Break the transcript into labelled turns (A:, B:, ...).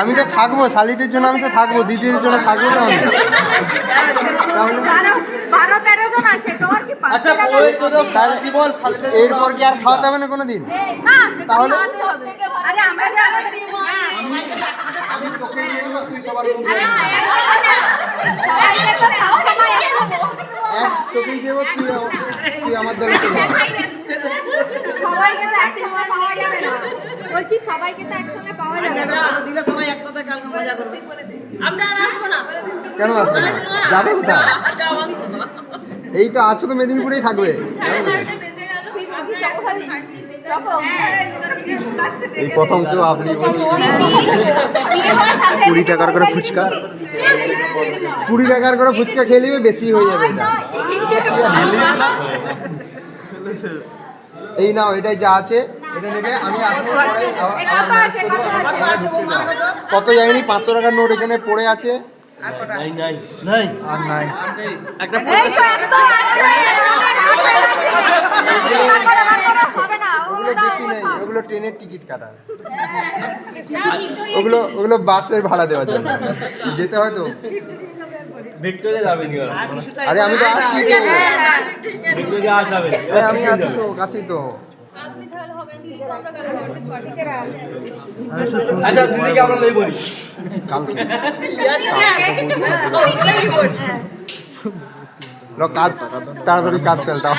A: আমি তো থাকবো শালিদের জন্য, আমি তো থাকবো, দিদিদের জন্য থাকবো না আমি। এরপর কি আর খাওয়াতে হবে না কোনোদিন? তাহলে তোকেই দেবো, তুই আমার দলে চলে আয়।
B: সবাইকে তো একসঙ্গে পাওয়া যাবে না, বলছি সবাইকে তো একসঙ্গে পাওয়া যাবে না।
C: দিলে সবাই একসাথে কালকে মজা করবে।
D: আমরা আর আসবো না।
A: কেন আসবে না? যাবে কোথায়? এই তো আছো তো, মেদিনীপুরেই থাকবে। এই প্রথম কেউ আপনি 20 টাকার করে ফুচকা, 20 টাকার করে ফুচকা খেয়ে নিবে, বেশি হয়ে যাবে এটা। এই নাও, এটাই যা আছে এটা নেবে। আমি আসবো পরে কত যায়নি, 500 টাকার নোট এখানে পড়ে আছে।
E: নাই নাই নাই
A: আর নাই
E: একটা
A: ওগুলো বেশি নেই, ওগুলো ট্রেনের টিকিট কাটা, ওগুলো বাসের ভাড়া দেওয়ার জন্য যেতে হয় তো।
E: ভিক্টোরিয়া যাবে নি ওরা।
A: আরে আমি তো আসছি তো,
E: ভিক্টোরিয়া আর যাবে না।
A: আরে আমি আছি তো, কাছেই তো।
E: আচ্ছা দিদিকে আমরা লই বলি
A: কালকে কাজ তাড়াতাড়ি কাজ ফেলতাম।